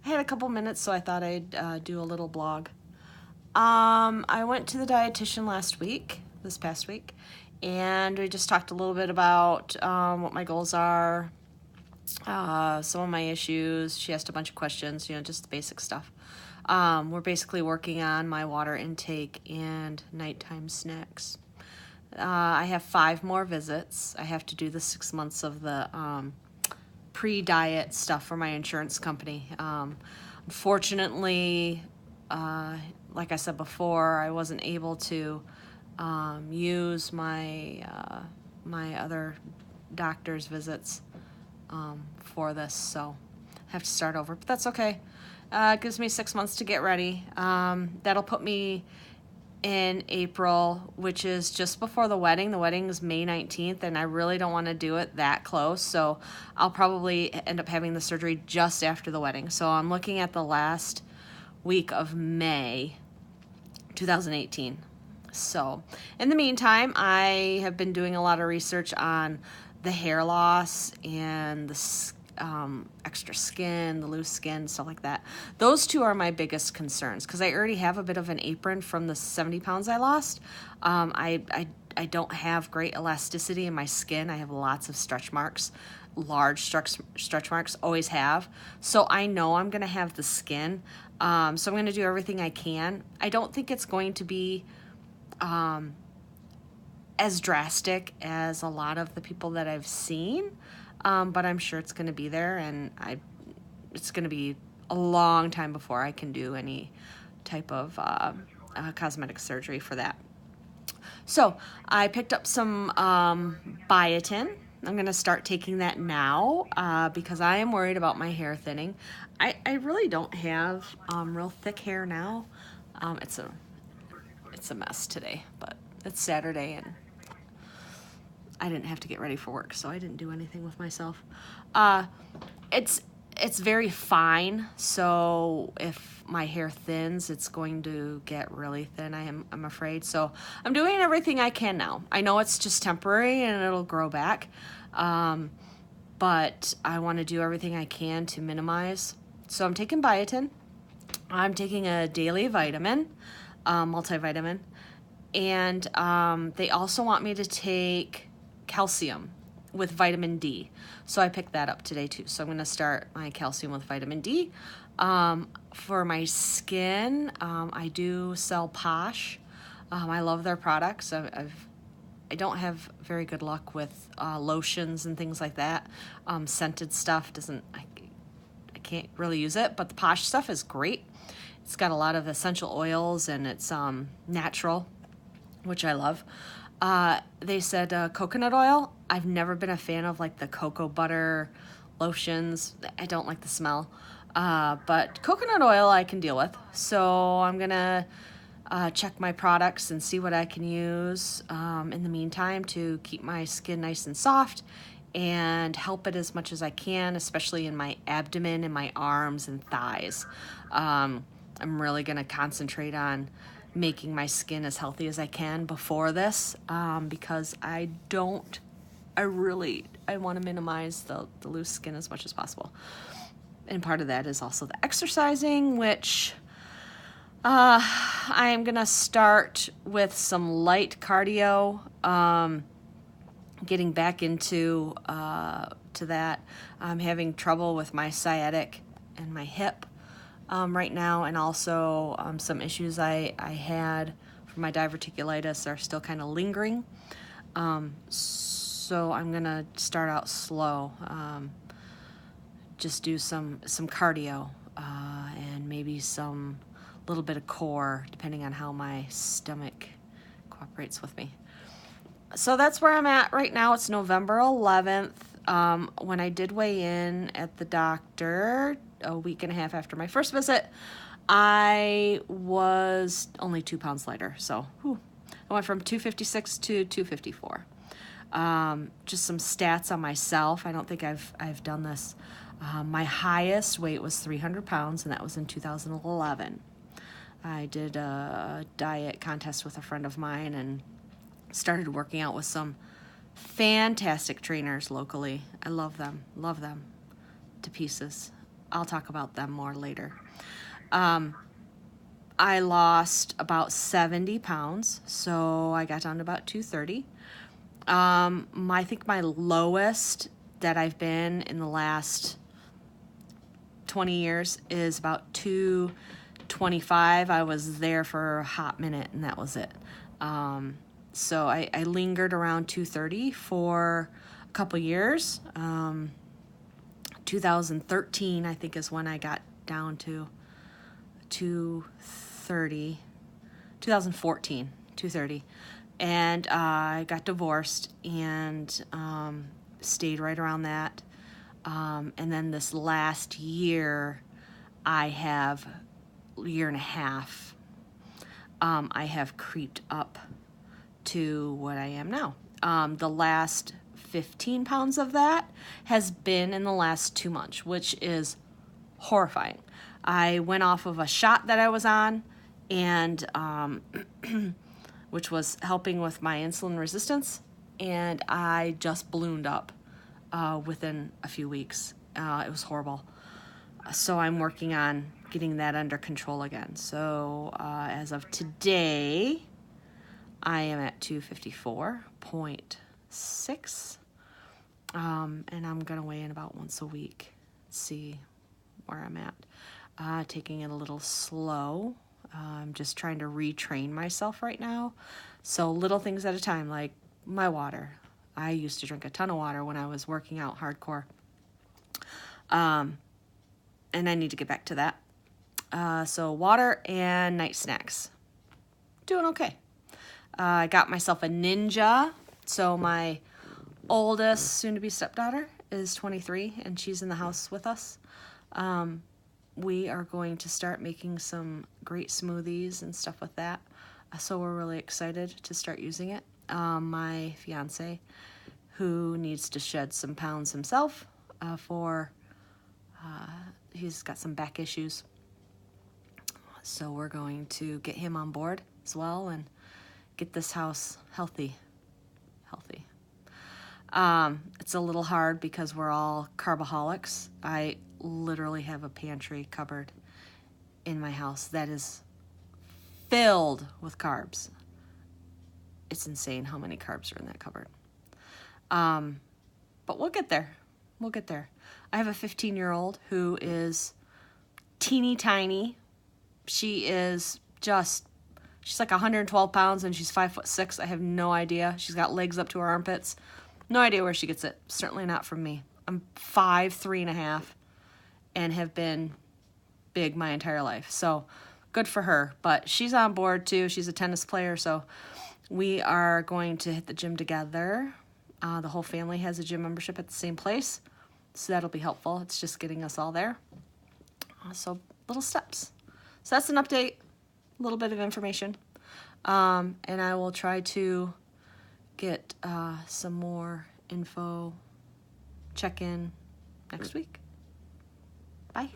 I had a couple minutes, so I thought I'd do a little blog. I went to the dietitian this past week, and we just talked a little bit about what my goals are, some of my issues. She asked a bunch of questions, just the basic stuff. We're basically working on my water intake and nighttime snacks. I have 5 more visits. I have to do the 6 months of the pre-diet stuff for my insurance company. Unfortunately, like I said before, I wasn't able to use my my other doctor's visits for this, so I have to start over. But that's okay. It gives me 6 months to get ready. That'll put me in April, which is just before the wedding. The wedding is May 19th, and I really don't want to do it that close, so I'll probably end up having the surgery just after the wedding. So I'm looking at the last week of May 2018. So in the meantime, I have been doing a lot of research on the hair loss and the extra skin, the loose skin, stuff like that. Those 2 are my biggest concerns because I already have a bit of an apron from the 70 pounds I lost. I don't have great elasticity in my skin. I have lots of stretch marks, large stretch marks, always have. So I know I'm going to have the skin. So I'm going to do everything I can. I don't think it's going to be as drastic as a lot of the people that I've seen. But I'm sure it's going to be there, and it's going to be a long time before I can do any type of cosmetic surgery for that. So I picked up some biotin. I'm going to start taking that now because I am worried about my hair thinning. I really don't have real thick hair now. It's a mess today, but it's Saturday, and I didn't have to get ready for work, so I didn't do anything with myself. It's very fine, so if my hair thins, it's going to get really thin, I'm afraid. So I'm doing everything I can now. I know it's just temporary and it'll grow back, but I want to do everything I can to minimize. So I'm taking biotin. I'm taking a daily vitamin, multivitamin, and they also want me to take calcium with vitamin D. So I picked that up today too. So I'm going to start my calcium with vitamin D. For my skin, I do sell Posh. I love their products. I don't have very good luck with lotions and things like that. Scented stuff I can't really use it, but the Posh stuff is great. It's got a lot of essential oils, and it's natural, which I love. They said coconut oil. I've never been a fan of like the cocoa butter lotions. I don't like the smell. But coconut oil I can deal with. So I'm going to check my products and see what I can use in the meantime to keep my skin nice and soft and help it as much as I can, especially in my abdomen and my arms and thighs. I'm really going to concentrate on making my skin as healthy as I can before this because I want to minimize the loose skin as much as possible. And part of that is also the exercising, which I'm going to start with some light cardio, getting back into to that. I'm having trouble with my sciatic and my hip right now, and also some issues I had from my diverticulitis are still kind of lingering. So I'm going to start out slow. Just do some cardio and maybe some little bit of core, depending on how my stomach cooperates with me. So that's where I'm at right now. It's November 11th. When I did weigh in at the doctor a week and a half after my first visit, I was only 2 pounds lighter. So I went from 256 to 254. Just some stats on myself. I don't think I've done this. My highest weight was 300 pounds, and that was in 2011. I did a diet contest with a friend of mine and started working out with some fantastic trainers locally. I love them to pieces. I'll talk about them more later. I lost about 70 pounds, so I got down to about 230. I think my lowest that I've been in the last 20 years is about 225. I was there for a hot minute, and that was it. So I lingered around 230 for a couple years. 2013, I think, is when I got down to 230. 2014, 230. And I got divorced and stayed right around that. And then this last year, year and a half, I have creeped up to what I am now. The last 15 pounds of that has been in the last 2 months, which is horrifying. I went off of a shot that I was on, and which was helping with my insulin resistance, and I just ballooned up within a few weeks. It was horrible. So I'm working on getting that under control again. So as of today, I am at 254.6, and I'm going to weigh in about once a week, see where I'm at. Taking it a little slow. I'm just trying to retrain myself right now. So little things at a time, like my water. I used to drink a ton of water when I was working out hardcore. And I need to get back to that. So water and night snacks. Doing okay. I got myself a Ninja. So my oldest soon-to-be stepdaughter is 23, and she's in the house with us. We are going to start making some great smoothies and stuff with that. So we're really excited to start using it. My fiance, who needs to shed some pounds himself he's got some back issues. So we're going to get him on board as well and get this house healthy. It's a little hard because we're all carbaholics. I literally have a pantry cupboard in my house that is filled with carbs. It's insane how many carbs are in that cupboard. But we'll get there. I have a 15-year-old who is teeny tiny. She's like 112 pounds and she's 5'6". I have no idea. She's got legs up to her armpits. No idea where she gets it. Certainly not from me. I'm 5'3.5" and have been big my entire life. So good for her. But she's on board too. She's a tennis player, so we are going to hit the gym together. The whole family has a gym membership at the same place, so that'll be helpful. It's just getting us all there. So little steps. So that's an update, a little bit of information. And I will try to get some more info, check in next week. Bye.